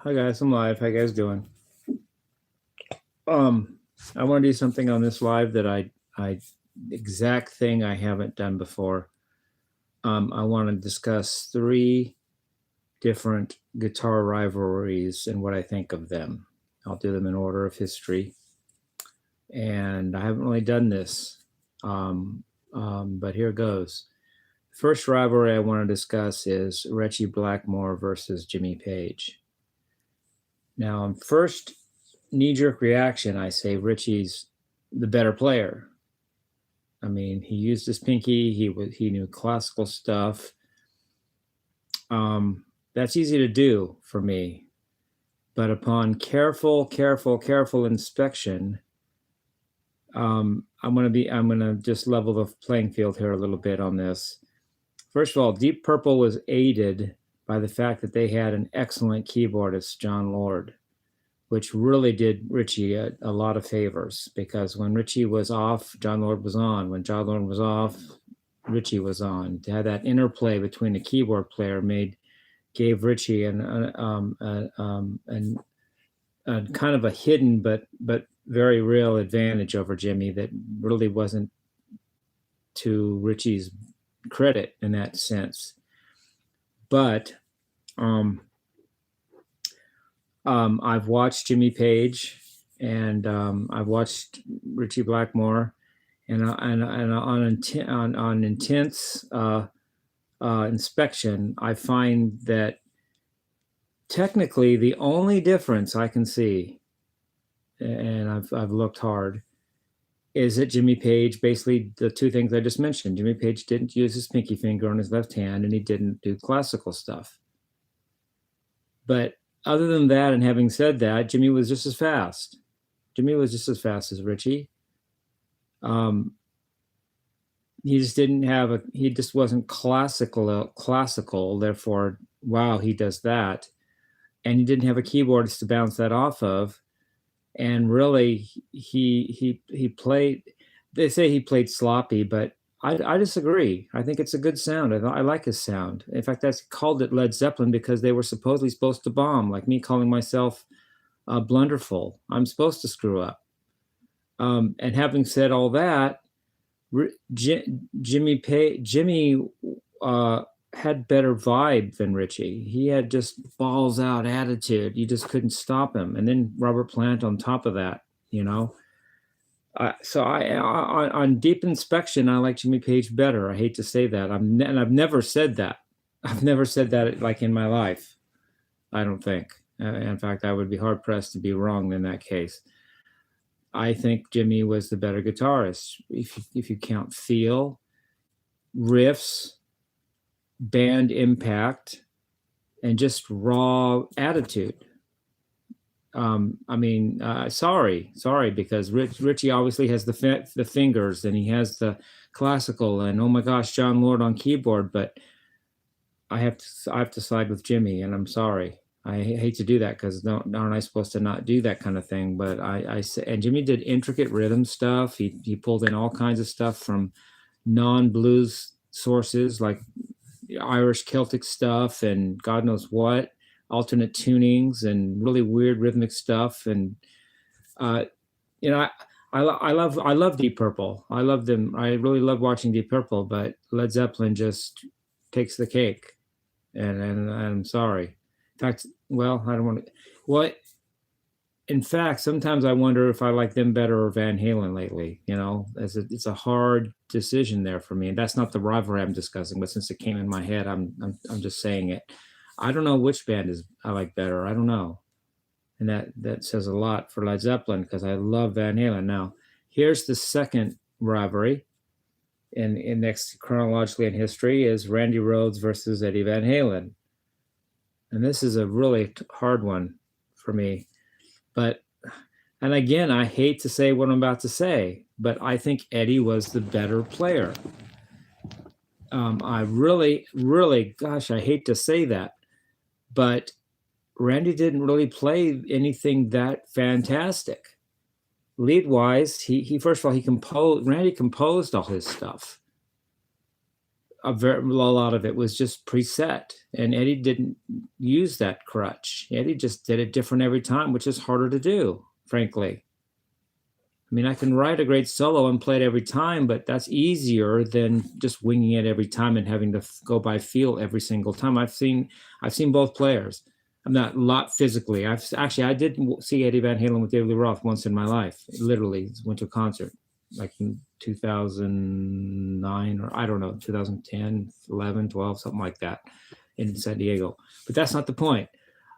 Hi guys, I'm live. How you guys doing? Um, I want to do something on this live that I exact thing I haven't done before. I want to discuss three different guitar rivalries and what I think of them. I'll do them in order of history, and I haven't really done this, but here goes. First rivalry I want to discuss is Ritchie Blackmore versus Jimmy Page. Now, first knee-jerk reaction, I say Ritchie's the better player. I mean, he used his pinky. He knew classical stuff. That's easy to do for me, but upon careful inspection, I'm gonna just level the playing field here a little bit on this. First of all, Deep Purple was aided by the fact that they had an excellent keyboardist, John Lord, which really did Ritchie a lot of favors, because when Ritchie was off, John Lord was on. When John Lord was off, Ritchie was on. To have that interplay between the keyboard player gave Ritchie a kind of a hidden but very real advantage over Jimmie that really wasn't to Ritchie's credit in that sense. But I've watched Jimmy Page, and I've watched Ritchie Blackmore, and on intense inspection, I find that technically the only difference I can see, and I've looked hard, is that Jimmy Page, basically the two things I just mentioned. Jimmy Page didn't use his pinky finger on his left hand, and he didn't do classical stuff. But other than that, and having said that, Jimmie was just as fast. Jimmie was just as fast as Ritchie. He just didn't have he just wasn't classical. Therefore, wow, he does that. And he didn't have a keyboardist to bounce that off of. And really, he played, they say he played sloppy, but I disagree. I think it's a good sound. I like his sound. In fact, that's called it Led Zeppelin because they were supposedly supposed to bomb, like me calling myself blunderful. I'm supposed to screw up. And having said all that, Jimmie had better vibe than Ritchie. He had just balls out attitude. You just couldn't stop him. And then Robert Plant on top of that, you know. So on deep inspection, I like Jimmy Page better. I hate to say that. And I've never said that. I've never said that like in my life. I don't think. In fact, I would be hard pressed to be wrong in that case. I think Jimmie was the better guitarist. If you count feel, riffs, band impact, and just raw attitude. Sorry, because Ritchie obviously has the fingers, and he has the classical, and oh my gosh, John Lord on keyboard. But I have to side with Jimmie, and I'm sorry. I hate to do that because aren't I supposed to not do that kind of thing? But I say, and Jimmie did intricate rhythm stuff. He pulled in all kinds of stuff from non-blues sources like Irish Celtic stuff and God knows what, alternate tunings and really weird rhythmic stuff. And I love Deep Purple. I love them. I really love watching Deep Purple, but Led Zeppelin just takes the cake. And I'm sorry. In fact, well, I don't want to. Well, in fact, sometimes I wonder if I like them better or Van Halen lately. You know, it's a hard decision there for me, and that's not the rivalry I'm discussing. But since it came in my head, I'm just saying it. I don't know which band I like better. I don't know, and that says a lot for Led Zeppelin because I love Van Halen. Now, here's the second rivalry, in next chronologically in history is Randy Rhoads versus Eddie Van Halen, and this is a really hard one for me. But, and again, I hate to say what I'm about to say, but I think Eddie was the better player. I really, gosh, I hate to say that, but Randy didn't really play anything that fantastic. Lead-wise, he first of all, Randy composed all his stuff. a lot of it was just preset, and Eddie didn't use that crutch. Eddie just did it different every time, which is harder to do, frankly. I mean, I can write a great solo and play it every time, but that's easier than just winging it every time and having to go by feel every single time. I've seen both players. I'm not a lot physically. I did see Eddie Van Halen with David Lee Roth once in my life. Literally went to a concert like in 2009 or I don't know, 2010, 11, 12, something like that in San Diego. But that's not the point.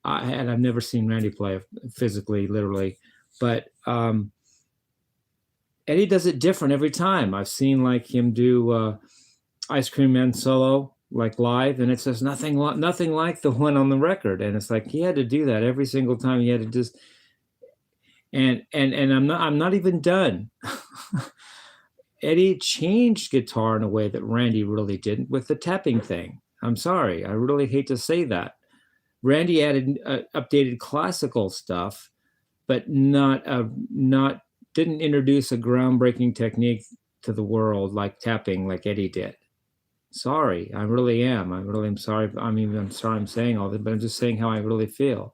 I've never seen Randy play physically, literally, but Eddie does it different every time. I've seen like him do Ice Cream Man solo like live, and it says nothing like the one on the record, and it's like he had to do that every single time. He had to just and I'm not even done. Eddie changed guitar in a way that Randy really didn't with the tapping thing. I'm sorry, I really hate to say that. Randy added updated classical stuff, but didn't introduce a groundbreaking technique to the world like tapping like Eddie did. Sorry, I really am. I really am sorry. I'm sorry I'm saying all this, but I'm just saying how I really feel.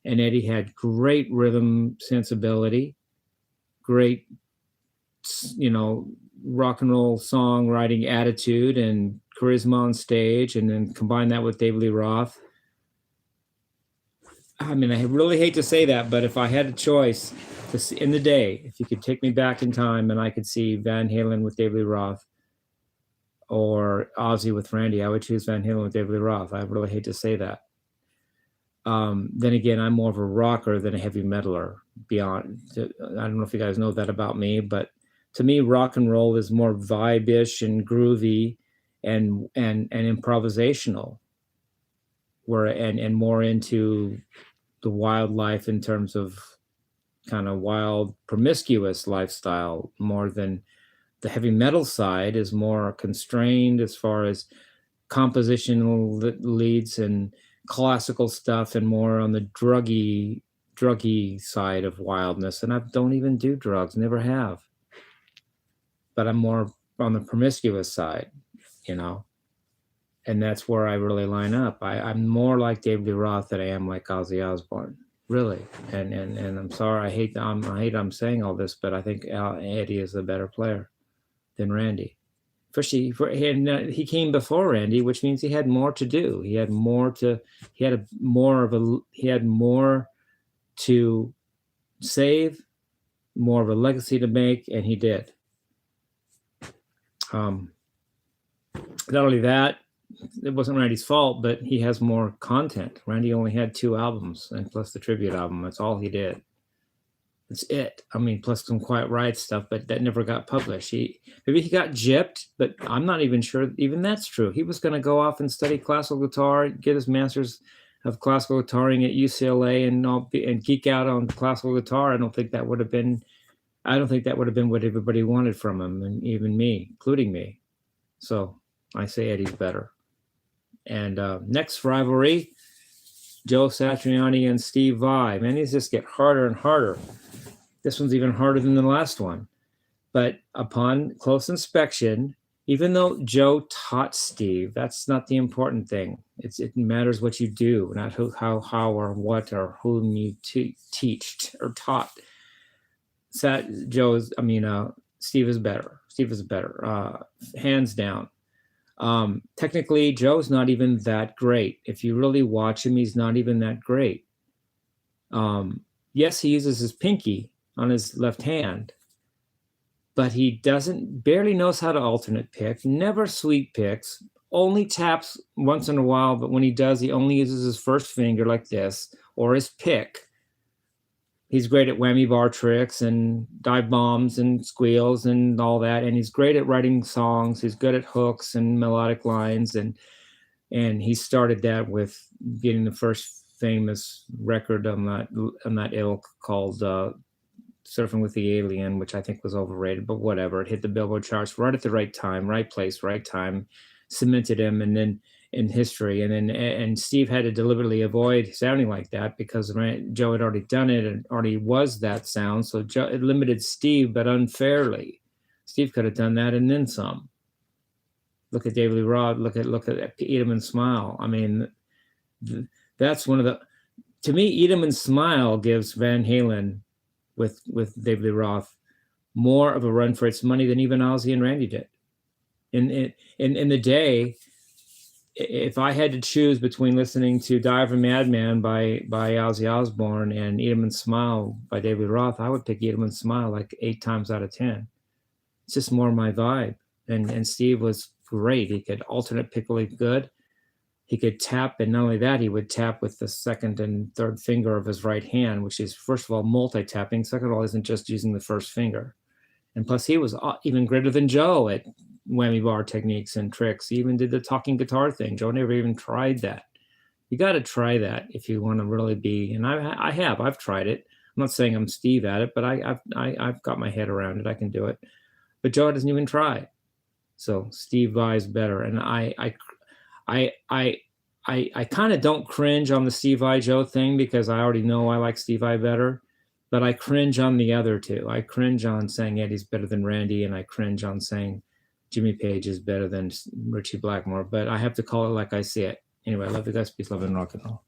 And Eddie had great rhythm sensibility, great, rock and roll songwriting attitude and charisma on stage, and then combine that with David Lee Roth. I mean, I really hate to say that, but if I had a choice in the day, if you could take me back in time and I could see Van Halen with David Lee Roth or Ozzy with Randy, I would choose Van Halen with David Lee Roth. I really hate to say that. Then again, I'm more of a rocker than a heavy metaler. I don't know if you guys know that about me, but to me, rock and roll is more vibe-ish and groovy and improvisational, and more into the wildlife in terms of kind of wild, promiscuous lifestyle, more than the heavy metal side is more constrained as far as compositional leads and classical stuff, and more on the druggy side of wildness. And I don't even do drugs, never have. But I'm more on the promiscuous side, and that's where I really line up. I'm more like David Lee Roth than I am like Ozzy Osbourne, really. And I'm sorry, I hate I'm saying all this, but I think Eddie is the better player than Randy. He came before Randy, which means he had more to do. He had more to save, more of a legacy to make, and he did. Not only that, it wasn't Randy's fault, but he has more content. Randy only had 2 albums, and plus the tribute album. That's all he did. That's it. I mean, plus some Quiet Riot stuff, but that never got published. Maybe he got gypped, but I'm not even sure even that's true. He was going to go off and study classical guitar, get his master's of classical guitaring at UCLA, and geek out on classical guitar. I don't think that would have been what everybody wanted from him, and even me, including me. So I say Eddie's better. And next rivalry, Joe Satriani and Steve Vai. Man, these just get harder and harder. This one's even harder than the last one. But upon close inspection, even though Joe taught Steve, that's not the important thing. It matters what you do, not how or what or whom you teached or taught. Steve is better. Steve is better, hands down. Technically, Joe's not even that great. If you really watch him, he's not even that great. Yes, he uses his pinky on his left hand, but he barely knows how to alternate pick, never sweep picks, only taps once in a while, but when he does, he only uses his first finger like this, or his pick. He's great at whammy bar tricks and dive bombs and squeals and all that. And he's great at writing songs. He's good at hooks and melodic lines. And he started that with getting the first famous record on that ilk called Surfing with the Alien, which I think was overrated, but whatever. It hit the Billboard charts right at the right time, right place, right time, cemented him. And then in history, and Steve had to deliberately avoid sounding like that because Joe had already done it and already was that sound. So it limited Steve, but unfairly. Steve could have done that and then some. Look at David Lee Roth. Look at Eat 'Em and Smile. I mean, that's one of the. To me, Eat 'Em and Smile gives Van Halen with David Lee Roth more of a run for its money than even Ozzy and Randy did. In the day, if I had to choose between listening to Die of a Madman by Ozzy Osbourne and Eat 'Em and Smile by David Lee Roth, I would pick Eat 'Em and Smile like 8 times out of 10. It's just more my vibe. And Steve was great. He could alternate pick really good. He could tap, and not only that, he would tap with the second and third finger of his right hand, which is, first of all, multi-tapping. Second of all, isn't just using the first finger. And plus, he was even greater than Joe at whammy bar techniques and tricks. He even did the talking guitar thing. Joe never even tried that. You got to try that if you want to really be. And I've tried it. I'm not saying I'm Steve at it, but I've got my head around it. I can do it. But Joe doesn't even try. So Steve Vai's better. And I kind of don't cringe on the Steve Vai Joe thing because I already know I like Steve Vai better. But I cringe on the other two. I cringe on saying Eddie's better than Randy, and I cringe on saying Jimmy Page is better than Richie Blackmore. But I have to call it like I see it. Anyway, I love you guys. Peace, love, and rock and roll.